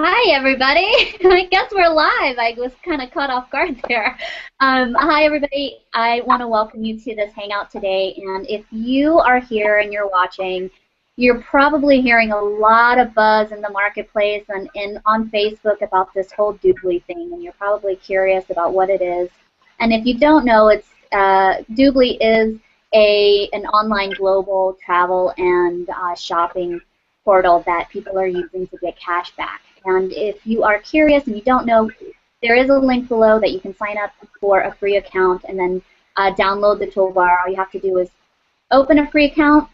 Hi, everybody. I guess we're live. I was kind of caught off guard there. Hi, everybody. I want to welcome you to this hangout today. And if you are here and you're watching, you're probably hearing a lot of buzz in the marketplace and on Facebook about this whole Dubli thing. And you're probably curious about what it is. And if you don't know, Dubli is an online global travel and shopping portal that people are using to get cash back. And if you are curious and you don't know, there is a link below that you can sign up for a free account and then download the toolbar. All you have to do is open a free account,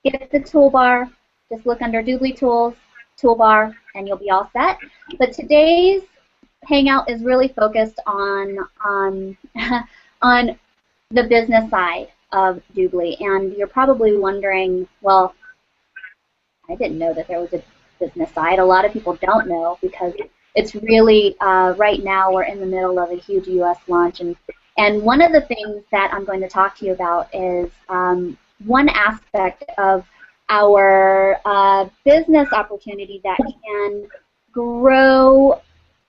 get the toolbar, just look under Dubli Tools, toolbar, and you'll be all set. But today's hangout is really focused on on the business side of Dubli. And you're probably wondering, well, I didn't know that there was a business side. A lot of people don't know because it's really right now we're in the middle of a huge U.S. launch, and one of the things that I'm going to talk to you about is one aspect of our business opportunity that can grow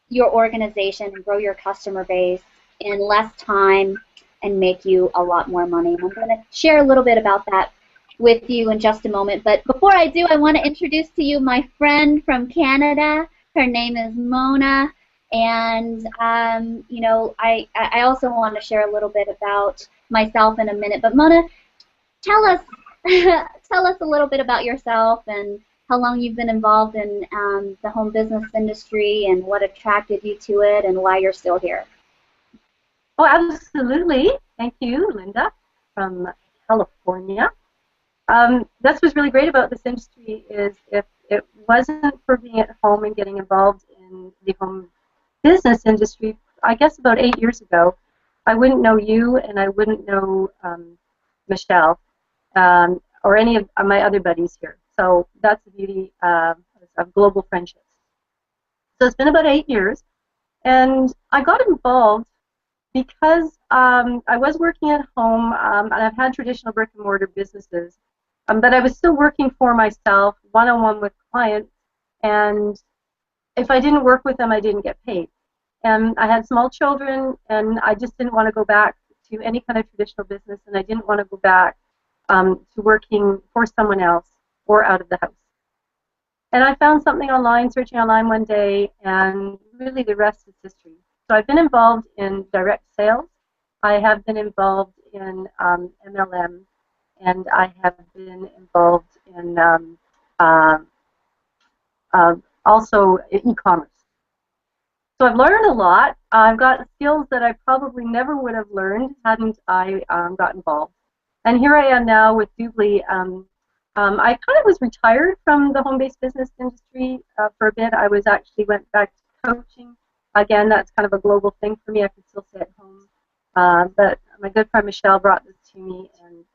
your organization and grow your customer base in less time and make you a lot more money. And I'm going to share a little bit about that with you in just a moment. But before I do, I want to introduce to you my friend from Canada. Her name is Mona. And, you know, I also want to share a little bit about myself in a minute. But Mona, tell us, tell us a little bit about yourself and how long you've been involved in the home business industry and what attracted you to it and why you're still here. Oh, absolutely. Thank you, Linda, from California. That's what's really great about this industry is if it wasn't for being at home and getting involved in the home business industry, I guess about 8 years ago, I wouldn't know you and I wouldn't know Michelle or any of my other buddies here. So that's the beauty of global friendships. So it's been about 8 years, and I got involved because I was working at home, and I've had traditional brick and mortar businesses, but I was still working for myself, one-on-one with clients, and if I didn't work with them, I didn't get paid. And I had small children, and I just didn't want to go back to any kind of traditional business, and I didn't want to go back to working for someone else or out of the house. And I found something online, searching online one day, and really the rest is history. So I've been involved in direct sales. I have been involved in MLM, and I have been involved in also e-commerce. So I've learned a lot. I've got skills that I probably never would have learned hadn't I got involved. And here I am now with Dubli. I kind of was retired from the home-based business industry for a bit. I went back to coaching. Again, that's kind of a global thing for me. I can still stay at home. But my good friend Michelle brought this to me, and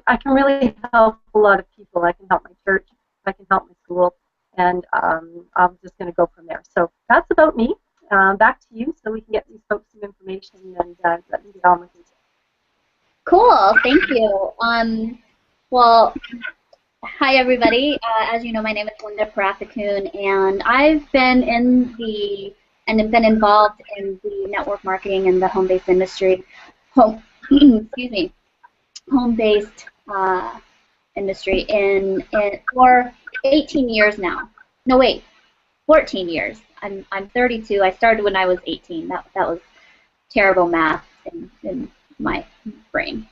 I can really help a lot of people. I can help my church. I can help my school. And I'm just going to go from there. So that's about me. Back to you so we can get these folks some information and let me get on with it. Cool. Thank you. Well, hi everybody. As you know, my name is Linda Parathakun, and I've been been involved in the network marketing and the home-based industry, excuse me, home-based industry for 18 years now. No, wait, 14 years. I'm 32. I started when I was 18. That was terrible math in my brain.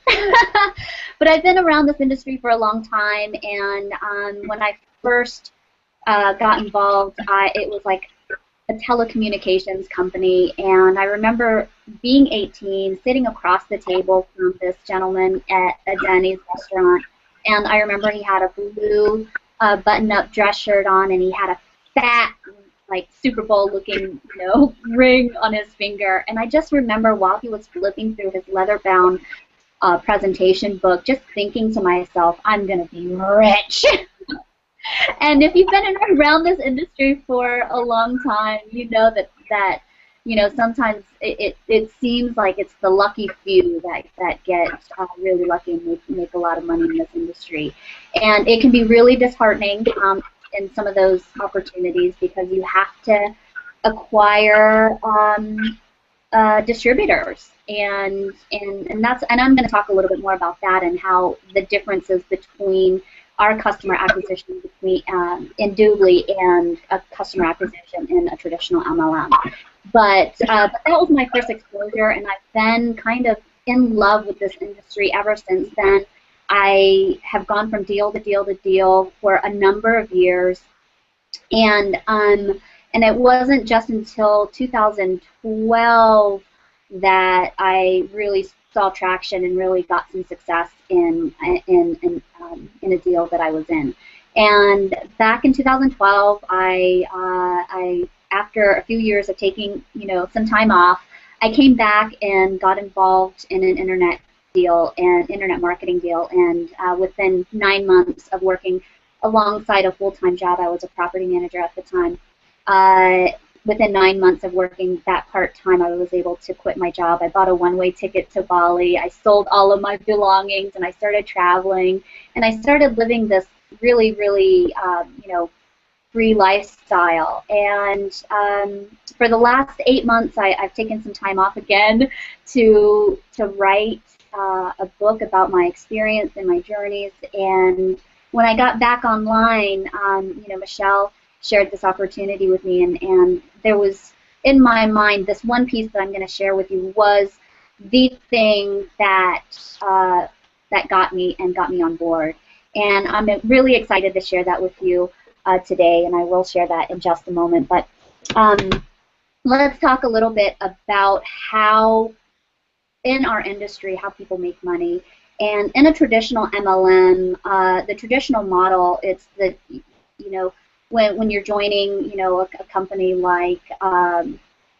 But I've been around this industry for a long time, and when I first got involved, it was like a telecommunications company, and I remember being 18, sitting across the table from this gentleman at a Denny's restaurant, and I remember he had a blue button-up dress shirt on, and he had a fat, like Super Bowl looking, ring on his finger. And I just remember while he was flipping through his leather-bound presentation book, just thinking to myself, I'm gonna be rich. And if you've been around this industry for a long time, you know that sometimes it seems like it's the lucky few that get really lucky and make a lot of money in this industry, and it can be really disheartening. in some of those opportunities because you have to acquire distributors, and I'm going to talk a little bit more about that and how the differences between our customer acquisition between in Dubli and a customer acquisition in a traditional MLM. But that was my first exposure, and I've been kind of in love with this industry ever since then. I have gone from deal to deal to deal for a number of years, and it wasn't just until 2012 that I really saw traction and really got some success in a deal that I was in. And back in 2012, I after a few years of taking some time off, I came back and got involved in an internet deal and internet marketing deal. And within 9 months of working alongside a full-time job, I was a property manager at the time. Within 9 months of working that part-time, I was able to quit my job. I bought a one-way ticket to Bali. I sold all of my belongings, and I started traveling. And I started living this really, really, free lifestyle. And for the last 8 months, I've taken some time off again to write a book about my experience and my journeys. And when I got back online, Michelle shared this opportunity with me, and there was in my mind this one piece that I'm going to share with you was the thing that that got me on board. And I'm really excited to share that with you today, and I will share that in just a moment. But let's talk a little bit about how in our industry how people make money. And in a traditional MLM, the traditional model, it's that when you're joining, a company like I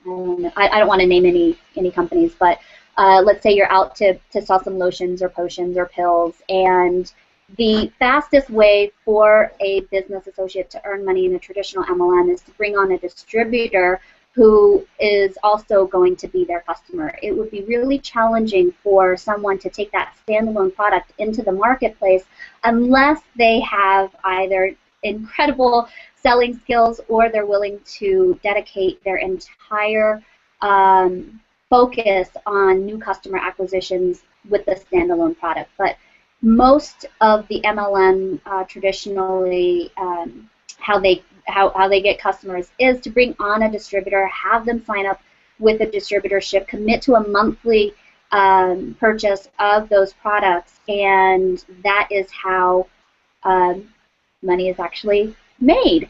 don't want to name any companies, but let's say you're out to sell some lotions or potions or pills, and the fastest way for a business associate to earn money in a traditional MLM is to bring on a distributor who is also going to be their customer. It would be really challenging for someone to take that standalone product into the marketplace unless they have either incredible selling skills or they're willing to dedicate their entire focus on new customer acquisitions with the standalone product. But most of the MLM traditionally how they get customers is to bring on a distributor, have them sign up with a distributorship, commit to a monthly purchase of those products, and that is how money is actually made.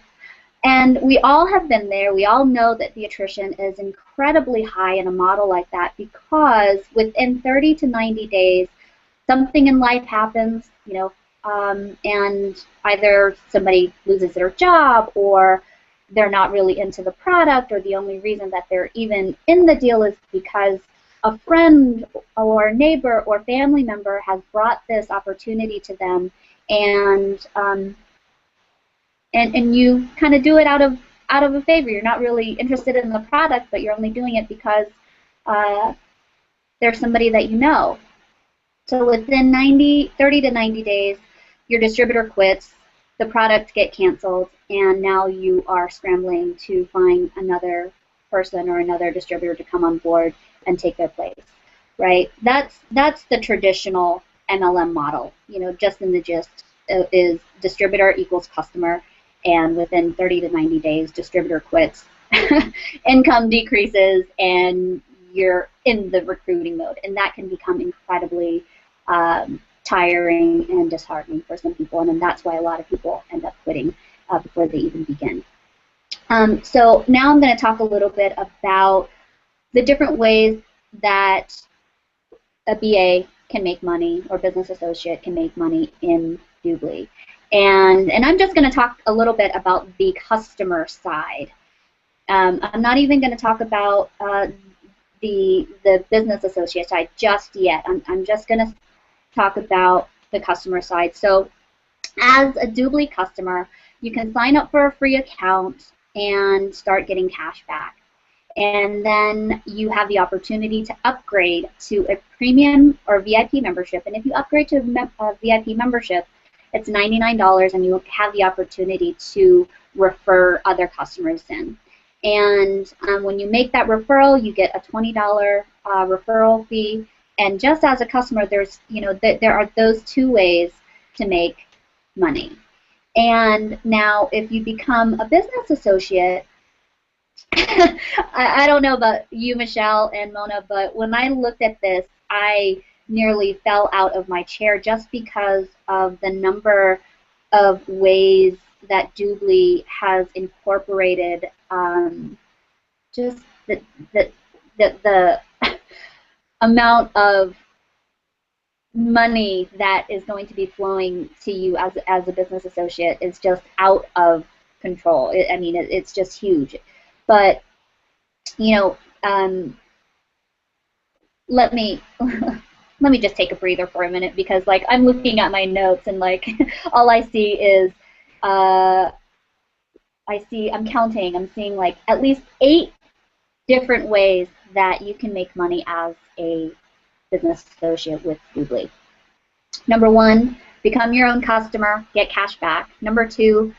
And we all have been there. We all know that the attrition is incredibly high in a model like that because within 30 to 90 days, something in life happens, and either somebody loses their job or they're not really into the product, or the only reason that they're even in the deal is because a friend or neighbor or family member has brought this opportunity to them, and you kind of do it out of a favor. You're not really interested in the product, but you're only doing it because there's somebody that you know. So within 30 to 90 days, your distributor quits, the products get canceled, and now you are scrambling to find another person or another distributor to come on board and take their place, right? That's the traditional MLM model. Just in the gist is distributor equals customer, and within 30 to 90 days, distributor quits, income decreases, and you're in the recruiting mode, and that can become incredibly tiring and disheartening for some people, and then that's why a lot of people end up quitting before they even begin. So now I'm going to talk a little bit about the different ways that a BA can make money or business associate can make money in Dubli. And I'm just going to talk a little bit about the customer side. I'm not even going to talk about the business associate side just yet. I'm just going to talk about the customer side. So as a Dubli customer, you can sign up for a free account and start getting cash back. And then you have the opportunity to upgrade to a premium or VIP membership. And if you upgrade to a VIP membership, It's $99, and you have the opportunity to refer other customers in. And when you make that referral, you get a $20 referral fee. And just as a customer, there's, there are those two ways to make money. And now, if you become a business associate, I don't know about you, Michelle and Mona, but when I looked at this, I nearly fell out of my chair just because of the number of ways that Dubli has incorporated just the amount of money that is going to be flowing to you as a business associate is just out of control. I mean, it's just huge. But let me let me just take a breather for a minute, because like I'm looking at my notes and like all I see is I'm seeing like at least 8 different ways that you can make money as a business associate with Dubli. Number 1, become your own customer, get cash back. Number 2,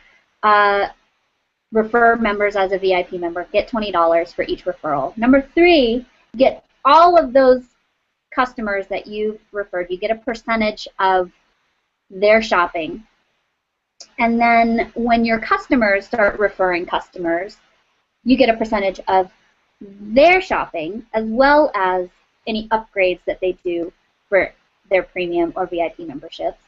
refer members as a VIP member, get $20 for each referral. Number 3, get all of those customers that you've referred. You get a percentage of their shopping. And then when your customers start referring customers, you get a percentage of their shopping, as well as any upgrades that they do for their premium or VIP memberships.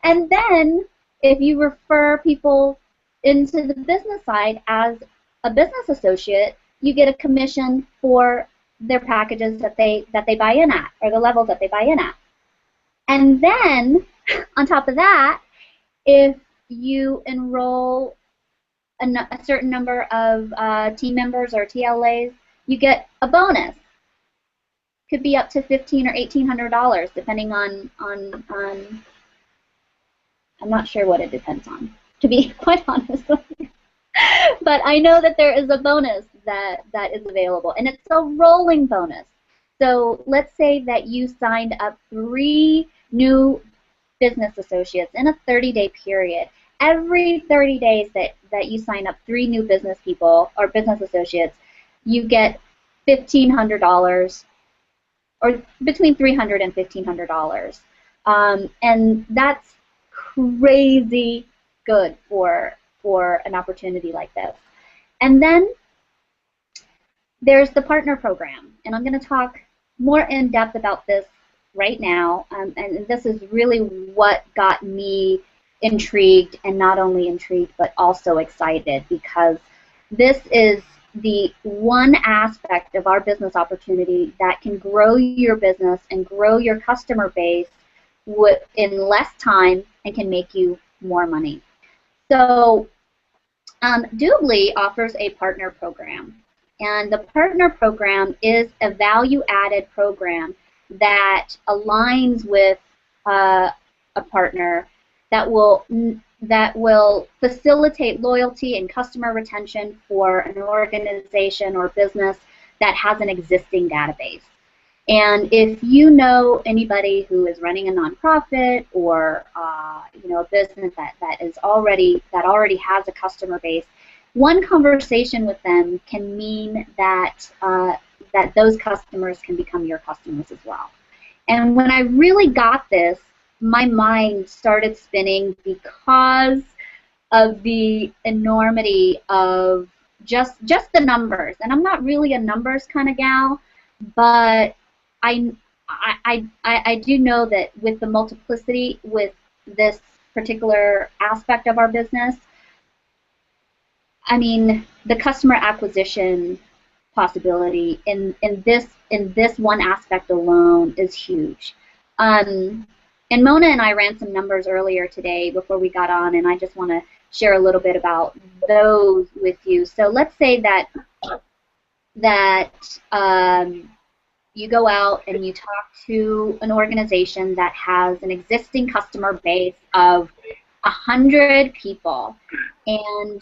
And then if you refer people into the business side as a business associate, you get a commission for their packages that they buy in at, or the levels that they buy in at. And then on top of that, if you enroll a certain number of team members or TLAs, you get a bonus. Could be up to $1,500 or $1,800, depending on I'm not sure what it depends on, to be quite honest with you. But I know that there is a bonus that is available, and it's a rolling bonus. So let's say that you signed up 3 new business associates in a 30-day period. Every 30 days that you sign up 3 new business people or business associates, you get $1,500, or between $300 and $1,500. And that's crazy good for an opportunity like this. And then there's the partner program, and I'm going to talk more in depth about this right now. And this is really what got me intrigued, and not only intrigued but also excited, because this is the one aspect of our business opportunity that can grow your business and grow your customer base in less time and can make you more money. So Dubli offers a partner program, and the partner program is a value-added program that aligns with a partner that will facilitate loyalty and customer retention for an organization or business that has an existing database. And if you know anybody who is running a nonprofit, or a business that already has a customer base, one conversation with them can mean that that those customers can become your customers as well. And when I really got this, my mind started spinning because of the enormity of just the numbers. And I'm not really a numbers kind of gal, but I do know that with the multiplicity with this particular aspect of our business, I mean, the customer acquisition possibility in this one aspect alone is huge. And Mona and I ran some numbers earlier today before we got on, and I just want to share a little bit about those with you. So let's say that you go out and you talk to an organization that has an existing customer base of 100 people, and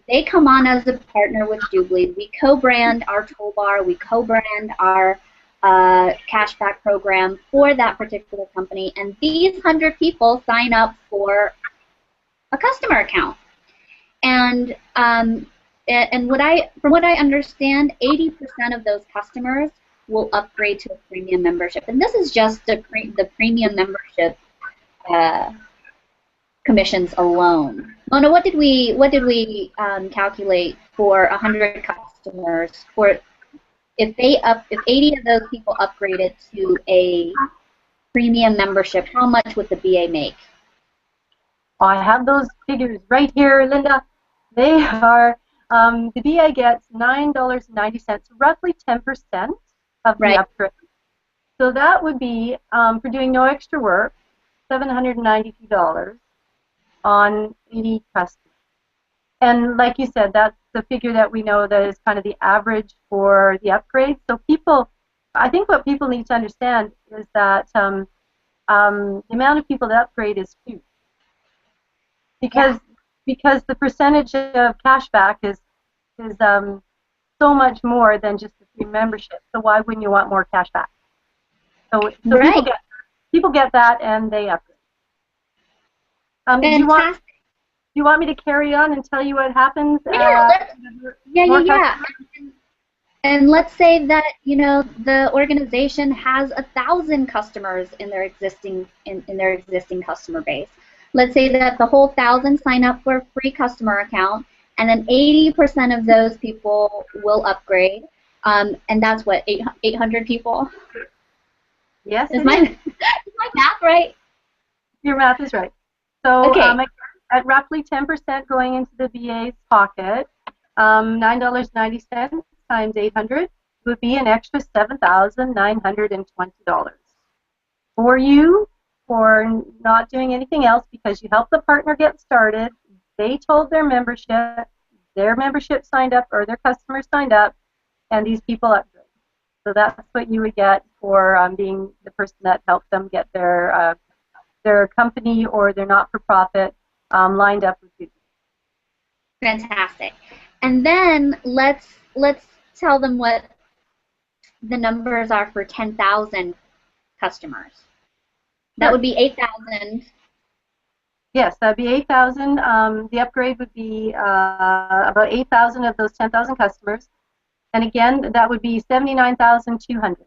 they come on as a partner with Dubli. We co-brand our toolbar, we co-brand our cashback program for that particular company, and these 100 people sign up for a customer account. And from what I understand, 80% of those customers will upgrade to a premium membership, and this is just the premium membership commissions alone. Mona, what did we calculate for 100 customers for if 80 of those people upgraded to a premium membership? How much would the BA make? I have those figures right here, Linda. They are, the BA gets $9.90, roughly 10% of the upgrade. So that would be, for doing no extra work, $792 on 80 customers. And like you said, that's the figure that we know that is kind of the average for the upgrade. So people, I think what people need to understand is that the amount of people that upgrade is huge. Because the percentage of cashback is so much more than just the free membership. So why wouldn't you want more cashback? So people get that and they upgrade. Do you want me to carry on and tell you what happens? Yeah. And let's say that the organization has 1,000 customers in their existing customer base. Let's say that the whole 1,000 sign up for a free customer account, and then 80% of those people will upgrade, and that's what 800 people. Yes. Is my math right? Your math is right. So at roughly 10% going into the VA's pocket, $9.90 times 800 would be an extra $7,920 for you for not doing anything else, because you helped the partner get started. They told their membership signed up, or their customers signed up, and these people upgrade. So that's what you would get for being the person that helped them get their company or their not-for-profit lined up with you. Fantastic. And then let's tell them what the numbers are for 10,000 customers. That would be 8,000. Yes, that would be 8,000. The upgrade would be about 8,000 of those 10,000 customers. And again, that would be 79,200.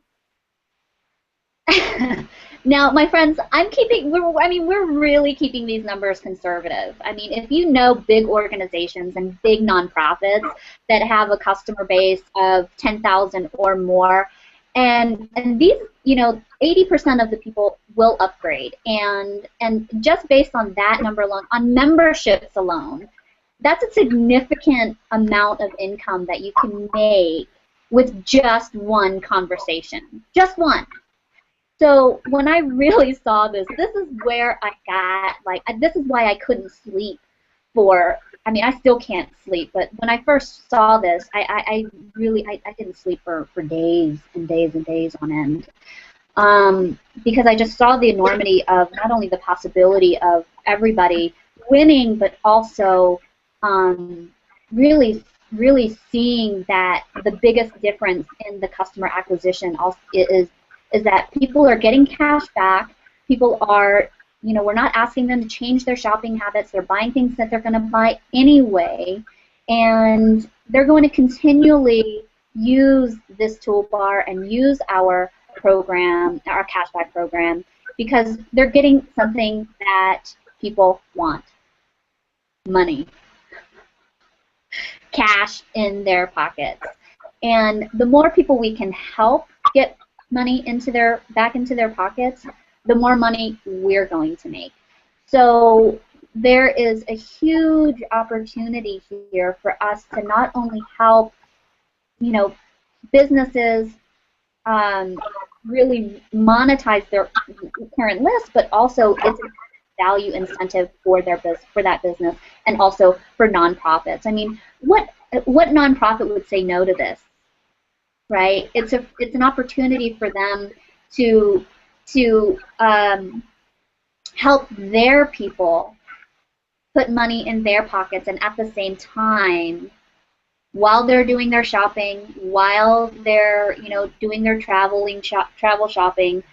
Now, my friends, we're really keeping these numbers conservative. I mean, if you know big organizations and big nonprofits that have a customer base of 10,000 or more, and these, 80% of the people will upgrade, and just based on that number alone, on memberships alone, that's a significant amount of income that you can make with just one conversation, just one. So when I really saw this is where I got, this is why I couldn't sleep I still can't sleep, but when I first saw this, I didn't sleep for days and days and days on end. Because I just saw the enormity of not only the possibility of everybody winning, but also really seeing that the biggest difference in the customer acquisition is that people are getting cash back. People are, we're not asking them to change their shopping habits. They're buying things that they're going to buy anyway, and they're going to continually use this toolbar and use our program, our cashback program, because they're getting something that people want: money, cash in their pockets. And the more people we can help get money back into their pockets, the more money we're going to make. So there is a huge opportunity here for us to not only help, businesses really monetize their current list, but also it's a value incentive for that business, and also for nonprofits. I mean, what nonprofit would say no to this? Right? It's an opportunity for them to help their people put money in their pockets, and at the same time while they're doing their shopping, while they're, doing their travel shopping,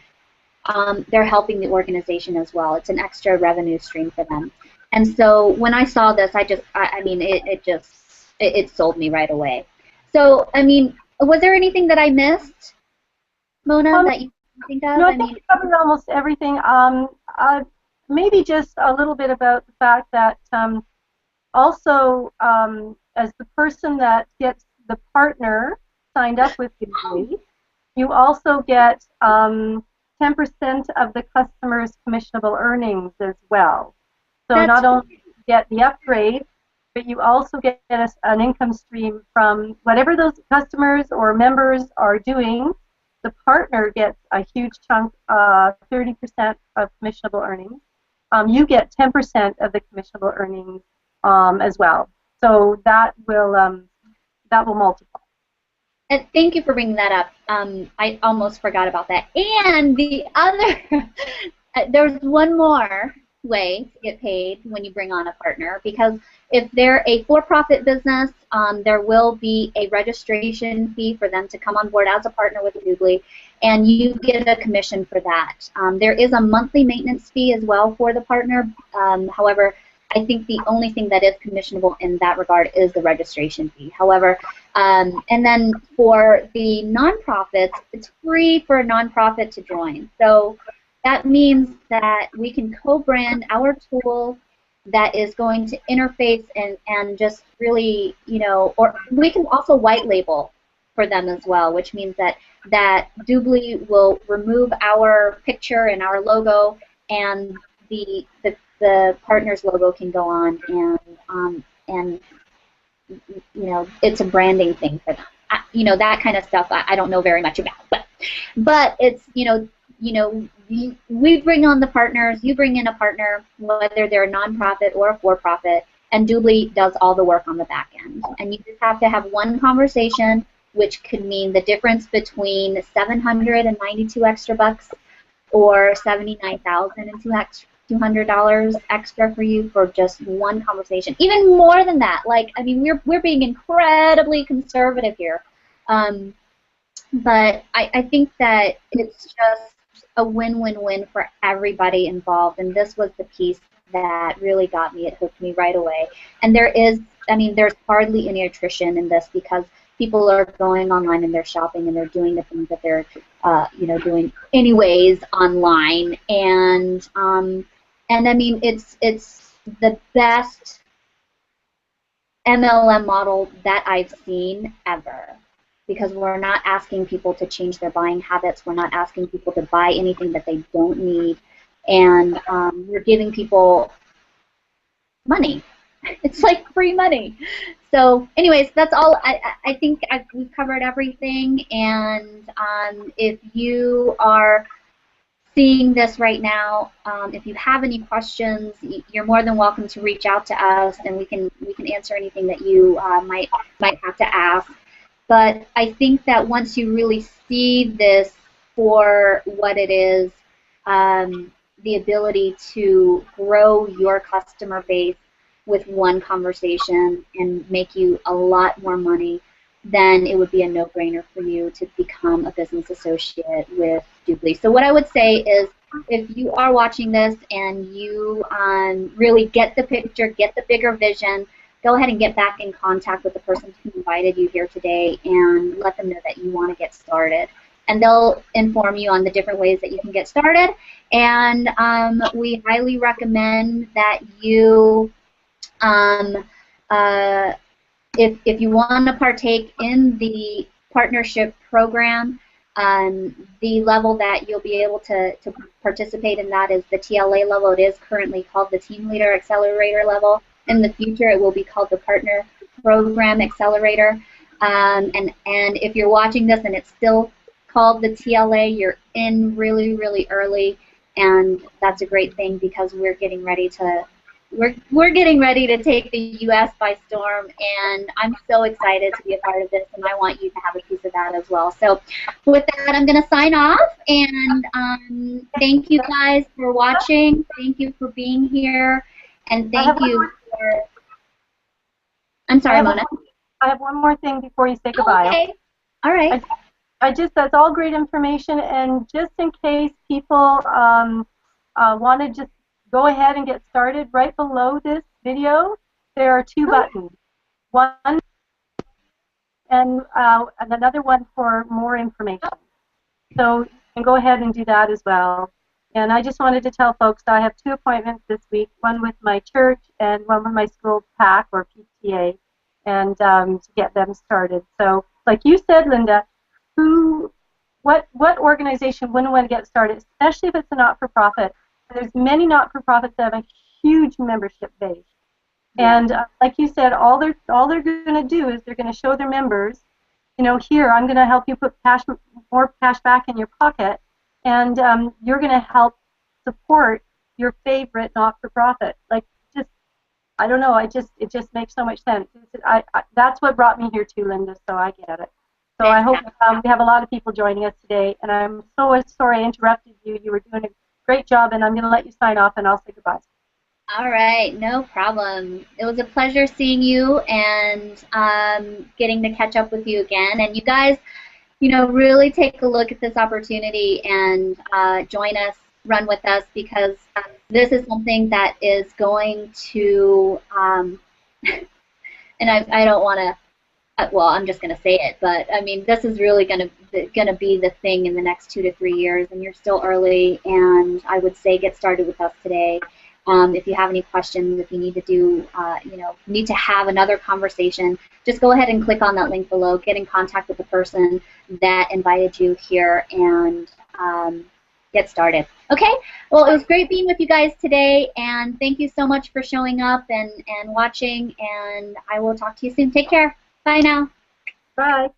they're helping the organization as well. It's an extra revenue stream for them. And so when I saw this, I mean, it sold me right away. So, I mean, was there anything that I missed, Mona, Um, that you think of? no, I I think mean, you covered almost everything. Maybe just a little bit about the fact that also, as the person that gets the partner signed up with Dubli, you also get 10% of the customer's commissionable earnings as well. So that's not only do you get the upgrade, but you also get an income stream from whatever those customers or members are doing. The partner gets a huge chunk, 30% of commissionable earnings. You get 10% of the commissionable earnings as well. So that will multiply. and thank you for bringing that up. I almost forgot about that. And the other, there's one more way to get paid when you bring on a partner, because if they're a for-profit business, there will be a registration fee for them to come on board as a partner with Dubli, and you get a commission for that. There is a monthly maintenance fee as well for the partner. However, I think the only thing that is commissionable in that regard is the registration fee. However, and then for the nonprofits, it's free for a nonprofit to join. So that means that we can co-brand our tool that is going to interface and just really, or we can also white label for them as well, which means that Dubli will remove our picture and our logo, and the partner's logo can go on, and it's a branding thing for them. That kind of stuff I don't know very much about, but it's we bring on the partners, you bring in a partner, whether they're a nonprofit or a for-profit, and Dubli does all the work on the back end. And you just have to have one conversation, which could mean the difference between 792 extra bucks or 79,200 dollars extra for you for just one conversation. Even more than that. Like, I mean, we're being incredibly conservative here. But I think that it's just a win-win-win for everybody involved, and this was the piece that really got me. It hooked me right away. And there's hardly any attrition in this, because people are going online and they're shopping and they're doing the things that they're doing anyways online, and I mean, it's the best MLM model that I've seen ever, because we're not asking people to change their buying habits. We're not asking people to buy anything that they don't need, and we're giving people money. It's like free money. So anyways, that's all. I think we've covered everything, and if you are seeing this right now, if you have any questions, you're more than welcome to reach out to us, and we can answer anything that you might have to ask. But I think that once you really see this for what it is, the ability to grow your customer base with one conversation and make you a lot more money, then it would be a no-brainer for you to become a business associate with Dubli. So what I would say is, if you are watching this and you really get the picture, get the bigger vision, go ahead and get back in contact with the person who invited you here today and let them know that you want to get started. And they'll inform you on the different ways that you can get started. And we highly recommend that you, if you want to partake in the partnership program, the level that you'll be able to participate in that is the TLA level. It is currently called the Team Leader Accelerator level. In the future, it will be called the Partner Program Accelerator. And if you're watching this and it's still called the TLA, you're in really, really early, and that's a great thing, because we're getting ready to take the U.S. by storm, and I'm so excited to be a part of this, and I want you to have a piece of that as well. So with that, I'm going to sign off, and thank you guys for watching. Thank you for being here, and thank you for... I'm sorry, Mona. I have one more thing before you say Oh, goodbye. okay. All right. I, I just, that's all great information, and just in case people want to just go ahead and get started, right below this video, there are two Oh, buttons. One and another one for more information. So you can go ahead and do that as well. And I just wanted to tell folks that I have 2 appointments this week, one with my church and one with my school PAC or PTA, and to get them started. So like you said, Linda, what organization wouldn't want to get started, especially if it's a not-for-profit? There's many not-for-profits that have a huge membership base. yeah. And like you said, all they're going to do is they're going to show their members, here, I'm going to help you put more cash back in your pocket, and you're going to help support your favorite not-for-profit. Like, just, I don't know, it just makes so much sense. That's what brought me here too, Linda, so I get it. So I hope Fantastic. we have a lot of people joining us today, and I'm so sorry I interrupted you. You were doing a great job, and I'm going to let you sign off, and I'll say goodbye. All right, no problem. It was a pleasure seeing you and getting to catch up with you again. And you guys, really take a look at this opportunity and join us, run with us, because this is something that is going to, and I don't want to, well, I'm just going to say it, but I mean, this is really going to be the thing in the next 2 to 3 years, and you're still early, and I would say get started with us today. If you have any questions, if you need to need to have another conversation, just go ahead and click on that link below, get in contact with the person that invited you here, and get started. Okay? Well, it was great being with you guys today, and thank you so much for showing up and watching, and I will talk to you soon. Take care. Bye now. Bye.